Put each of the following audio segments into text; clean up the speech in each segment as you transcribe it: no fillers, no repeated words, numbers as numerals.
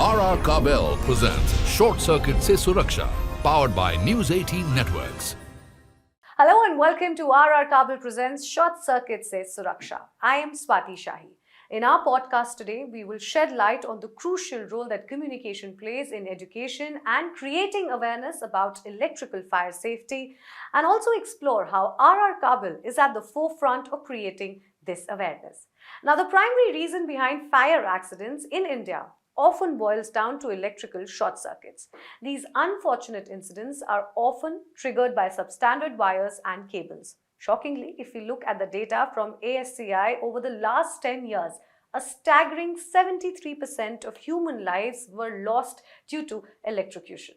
RR Kabel presents Circuit Se Suraksha, powered by News 18 Networks. Hello and welcome to RR Kabel presents Circuit Se Suraksha. I am Swati Shahi. In our podcast today, we will shed light on the crucial role that communication plays in education and creating awareness about electrical fire safety, and also explore how RR Kabel is at the forefront of creating this awareness. Now, the primary reason behind fire accidents in India often boils down to electrical short circuits. These unfortunate incidents are often triggered by substandard wires and cables. Shockingly, if we look at the data from ASCI over the last 10 years, a staggering 73% of human lives were lost due to electrocution.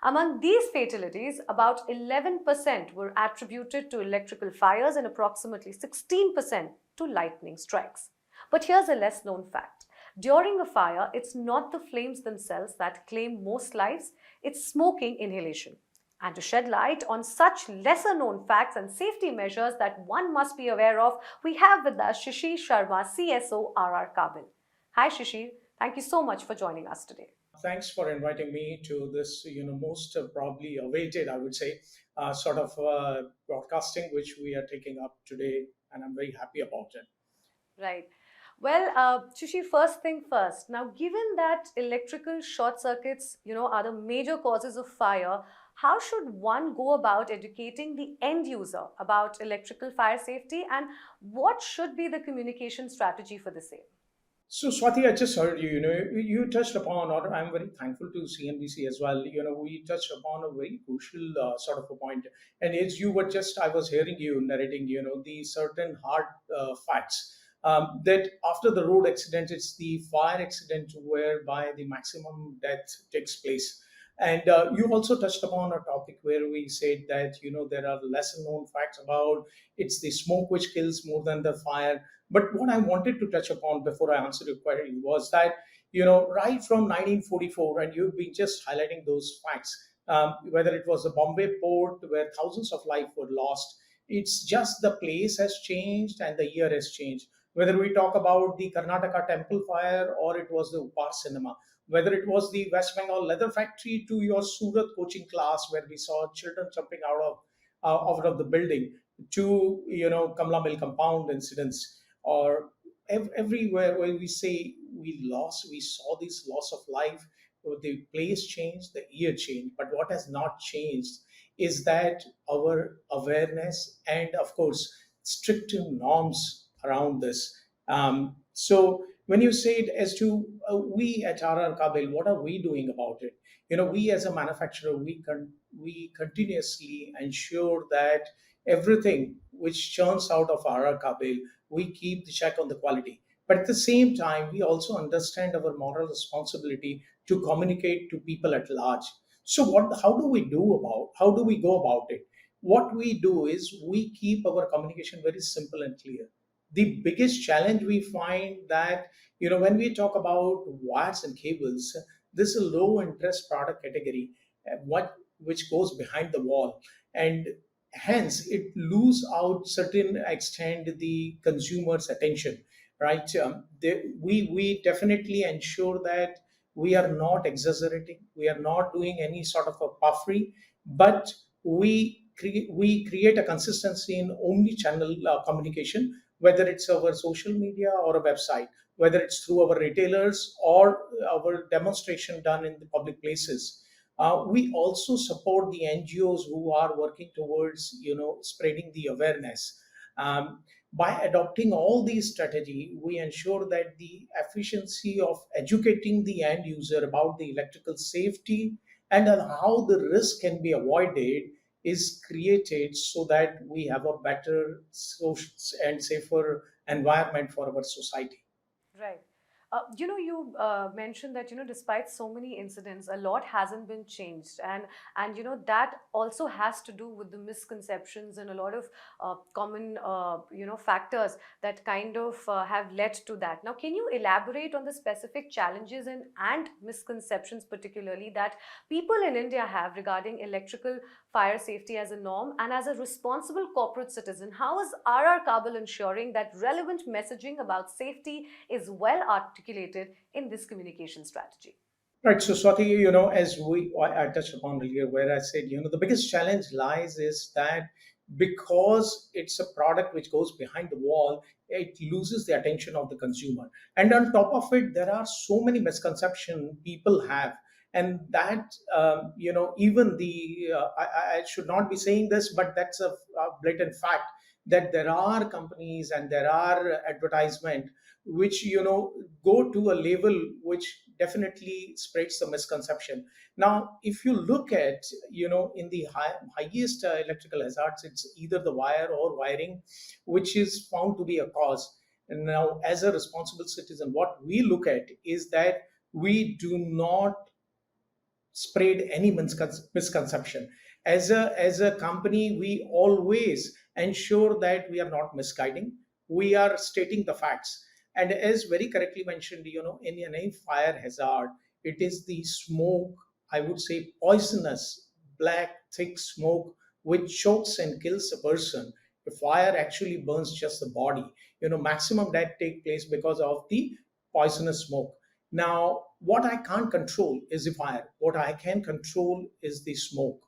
Among these fatalities, about 11% were attributed to electrical fires and approximately 16% to lightning strikes. But here's a less known fact. During a fire, it's not the flames themselves that claim most lives, it's smoking inhalation. And to shed light on such lesser known facts and safety measures that one must be aware of, we have with us Shishir Sharma, CSO, RR Kabel. Hi Shishir, thank you so much for joining us today. Thanks for inviting me to this, most probably awaited, I would say, broadcasting, which we are taking up today, and I'm very happy about it. Right. Well, Shishi, first thing first. Now, given that electrical short circuits, are the major causes of fire, how should one go about educating the end user about electrical fire safety, and what should be the communication strategy for the same? So, Swati, I just heard you, you touched upon, or I'm very thankful to CNBC as well. We touched upon a very crucial sort of a point. And as you were just, I was hearing you narrating, the certain hard facts. That after the road accident, it's the fire accident whereby the maximum death takes place. And you also touched upon a topic where we said that there are lesser known facts about it's the smoke which kills more than the fire. But what I wanted to touch upon before I answered your query was that right from 1944, and you've been just highlighting those facts, whether it was the Bombay port where thousands of lives were lost. It's just the place has changed and the year has changed. Whether we talk about the Karnataka temple fire or it was the Upar cinema, whether it was the West Bengal leather factory to your Surat coaching class where we saw children jumping out of the building, to Kamla Mill compound incidents, or everywhere where we say we saw this loss of life. The place changed, the year changed, but what has not changed is that our awareness and of course strict norms around this. So when you say it as to we at RR Kabel, what are we doing about it? We as a manufacturer, we continuously ensure that everything which churns out of RR Kabel, we keep the check on the quality. But at the same time, we also understand our moral responsibility to communicate to people at large. So how do we go about it? What we do is we keep our communication very simple and clear. The biggest challenge we find that when we talk about wires and cables, this is a low interest product category, which goes behind the wall, and hence it lose out certain extent the consumer's attention, right? We definitely ensure that we are not exaggerating, we are not doing any sort of a puffery, but we create a consistency in omni-channel communication, whether it's our social media or a website, whether it's through our retailers or our demonstration done in the public places. We also support the NGOs who are working towards, spreading the awareness. By adopting all these strategy, we ensure that the efficiency of educating the end user about the electrical safety and on how the risk can be avoided is created so that we have a better social and safer environment for our society. Right. You mentioned that despite so many incidents, a lot hasn't been changed, and that also has to do with the misconceptions and a lot of common factors that kind of have led to that. Now, can you elaborate on the specific challenges and misconceptions, particularly that people in India have regarding electrical fire safety as a norm, and as a responsible corporate citizen, how is RR Kabel ensuring that relevant messaging about safety is well articulated in this communication strategy? Right. So, Swati, as I touched upon earlier, where I said, the biggest challenge lies is that because it's a product which goes behind the wall, it loses the attention of the consumer. And on top of it, there are so many misconceptions people have. And that, even I should not be saying this, but that's a blatant fact that there are companies and there are advertisement which go to a level which definitely spreads the misconception. Now if you look at in the highest electrical hazards, it's either the wire or wiring which is found to be a cause. And now as a responsible citizen, what we look at is that we do not spread any misconception. As a company, we always ensure that we are not misguiding, we are stating the facts. And as very correctly mentioned, in any fire hazard, it is the smoke, I would say poisonous black thick smoke which chokes and kills a person. The fire actually burns just the body. Maximum death take place because of the poisonous smoke. Now, what I can't control is the fire. What I can control is the smoke.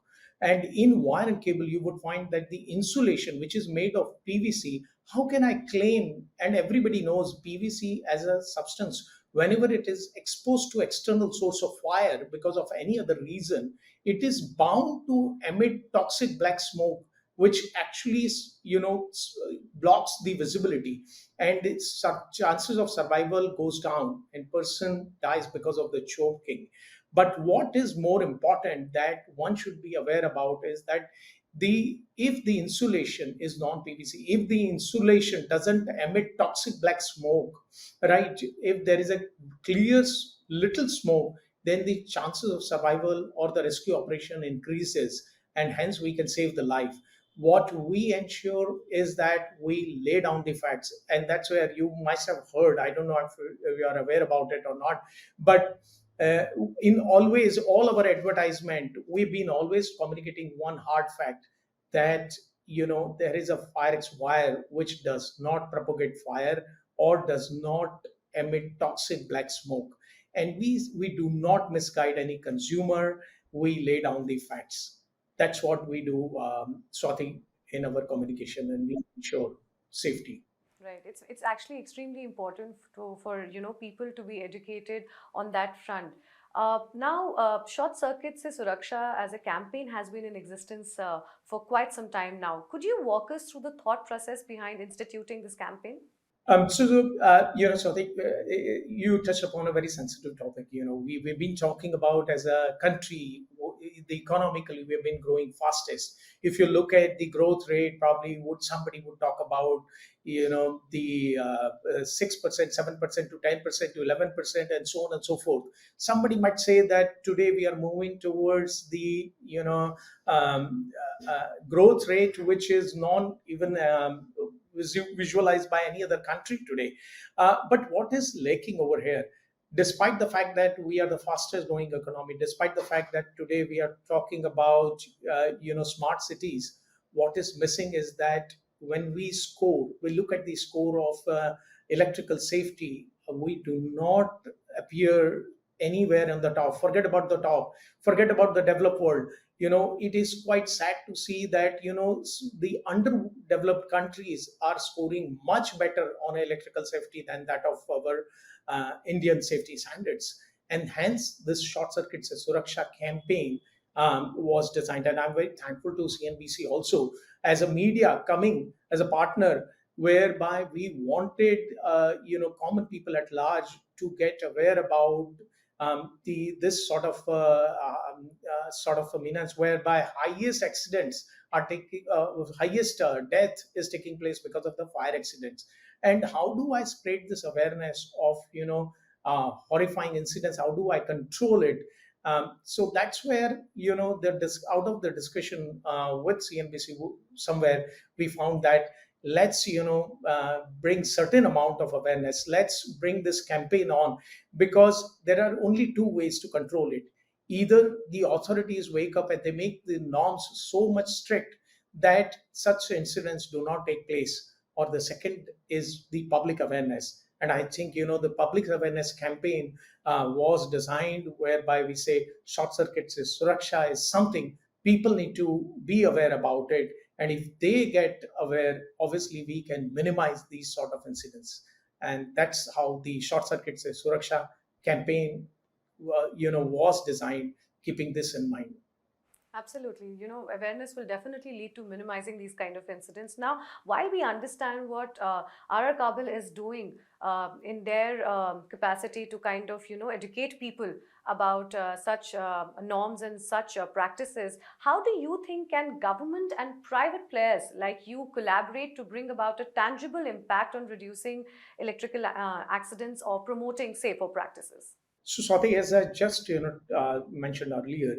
And in wire and cable, you would find that the insulation, which is made of PVC, how can I claim? And everybody knows PVC as a substance, whenever it is exposed to external source of fire because of any other reason, it is bound to emit toxic black smoke, which actually, blocks the visibility, and its chances of survival goes down and person dies because of the choking. But what is more important that one should be aware about is that the if the insulation is non PVC, if the insulation doesn't emit toxic black smoke, right, if there is a clear little smoke, then the chances of survival or the rescue operation increases, and hence we can save the life. What we ensure is that we lay down the facts, and that's where you must have heard, I don't know if you are aware about it or not, but uh, in always all our advertisement we've been always communicating one hard fact, that there is a firex wire which does not propagate fire or does not emit toxic black smoke. And we do not misguide any consumer, we lay down the facts. That's what we do, Swati, in our communication, and we ensure safety. Right. It's actually extremely important for people to be educated on that front. Now, Short Circuit Se Suraksha as a campaign has been in existence for quite some time now. Could you walk us through the thought process behind instituting this campaign? So I think you touched upon a very sensitive topic. We've been talking about as a country, the economically we've been growing fastest. If you look at the growth rate, probably somebody would talk about, the 6%, 7% to 10% to 11%, and so on and so forth. Somebody might say that today we are moving towards the, growth rate which is non even visualized by any other country today. But what is lacking over here? Despite the fact that we are the fastest growing economy, despite the fact that today we are talking about smart cities, what is missing is that when we look at the score of electrical safety, we do not appear anywhere on the top. Forget about the top, forget about the developed world. It is quite sad to see that the underdeveloped countries are scoring much better on electrical safety than that of our Indian safety standards. And hence this Short Circuit Se Suraksha campaign was designed, and I'm very thankful to CNBC also as a media coming as a partner, whereby we wanted common people at large to get aware about the this sort of a menace, whereby highest accidents are taking highest death is taking place because of the fire accidents. And how do I spread this awareness of horrifying incidents? How do I control it? So that's where out of the discussion with CNBC, somewhere we found that let's bring certain amount of awareness, let's bring this campaign on, because there are only two ways to control it. Either the authorities wake up and they make the norms so much strict that such incidents do not take place, or the second is the public awareness. And I think, the public awareness campaign was designed whereby we say short circuit se suraksha is something people need to be aware about it. And if they get aware, obviously we can minimize these sort of incidents. And that's how the short circuit se suraksha campaign, was designed, keeping this in mind. Absolutely. Awareness will definitely lead to minimizing these kind of incidents. Now, while we understand what RR Kabel is doing in their capacity to kind of, educate people about such norms and such practices, how do you think can government and private players like you collaborate to bring about a tangible impact on reducing electrical accidents or promoting safer practices? So, Swati, as I just mentioned earlier,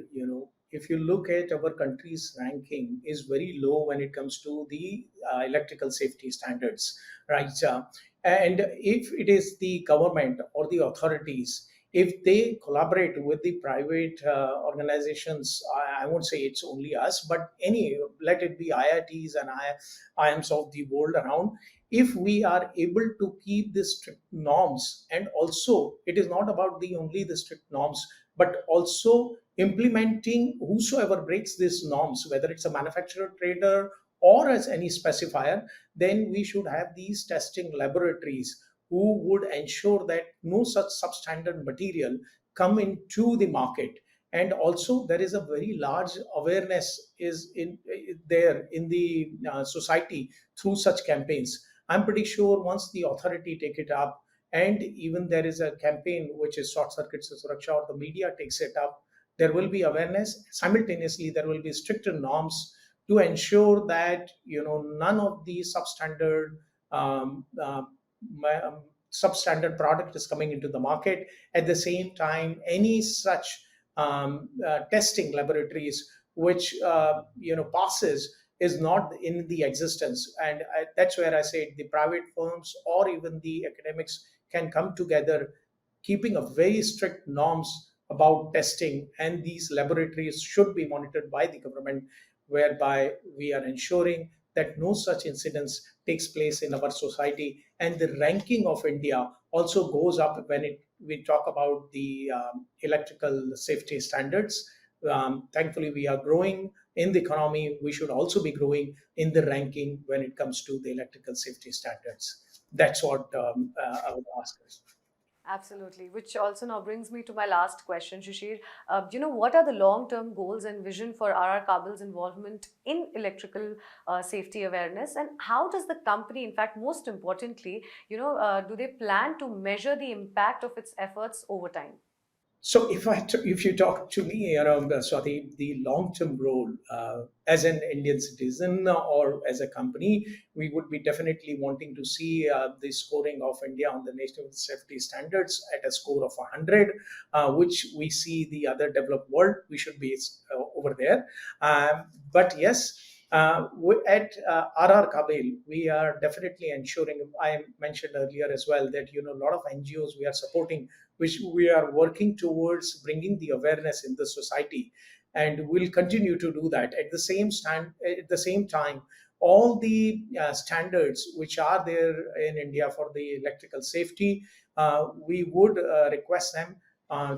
if you look at our country's ranking, is very low when it comes to the electrical safety standards, right? And if it is the government or the authorities, if they collaborate with the private organizations, I won't say it's only us, but any, let it be IITs and IIMs of the world around, if we are able to keep the strict norms, and also it is not about the only the strict norms, but also implementing whosoever breaks these norms, whether it's a manufacturer, trader, or as any specifier, then we should have these testing laboratories who would ensure that no such substandard material come into the market. And also there is a very large awareness is in there in the society through such campaigns. I'm pretty sure once the authority take it up, and even there is a campaign which is short circuit se suraksha, or the media takes it up, there will be awareness. Simultaneously, there will be stricter norms to ensure that none of the um, uh, substandard product is coming into the market. At the same time, any such testing laboratories which passes is not in the existence. And that's where I say the private firms or even the academics can come together, keeping a very strict norms about testing, and these laboratories should be monitored by the government, whereby we are ensuring that no such incidents takes place in our society. And the ranking of India also goes up when we talk about the electrical safety standards. Thankfully, we are growing in the economy. We should also be growing in the ranking when it comes to the electrical safety standards. That's what I would ask us. Absolutely, which also now brings me to my last question, Shishir. What are the long-term goals and vision for RR Kabel's involvement in electrical safety awareness, and how does the company, in fact, most importantly, do they plan to measure the impact of its efforts over time? So if you talk to me, Swati, the long-term role as an Indian citizen or as a company, we would be definitely wanting to see the scoring of India on the national safety standards at a score of 100, which we see the other developed world. We should be over there. But yes, at RR Kabel, we are definitely ensuring. I mentioned earlier as well that a lot of NGOs we are supporting, which we are working towards bringing the awareness in the society, and we'll continue to do that. At the same time, all the standards which are there in India for the electrical safety, we would request them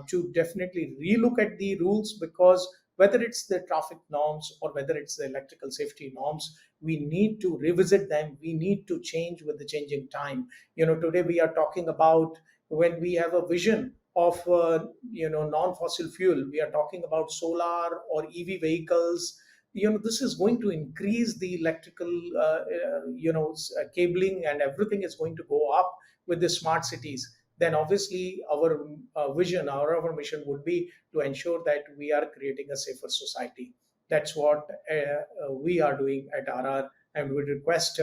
to definitely relook at the rules, because whether it's the traffic norms or whether it's the electrical safety norms, we need to revisit them. We need to change with the changing time. Today we are talking about, when we have a vision of non-fossil fuel, we are talking about solar or EV vehicles. This is going to increase the electrical cabling, and everything is going to go up with the smart cities. Then obviously our vision, our mission would be to ensure that we are creating a safer society. That's what we are doing at RR, and we request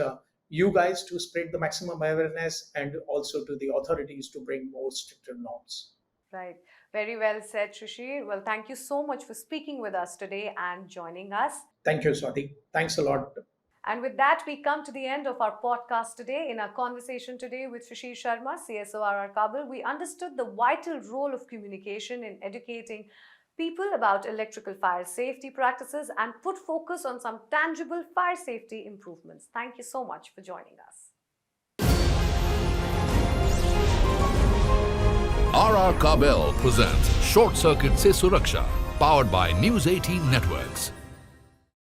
you guys to spread the maximum awareness, and also to the authorities to bring more stricter norms. Right. Very well said, Shishir. Well, thank you so much for speaking with us today and joining us. Thank you, Swati. Thanks a lot. And with that, we come to the end of our podcast today. In our conversation today with Shishir Sharma, CSO RR Kabel, we understood the vital role of communication in educating people about electrical fire safety practices and put focus on some tangible fire safety improvements. Thank you so much for joining us. RR Kabel presents Short Circuit Se Suraksha, powered by News 18 Networks.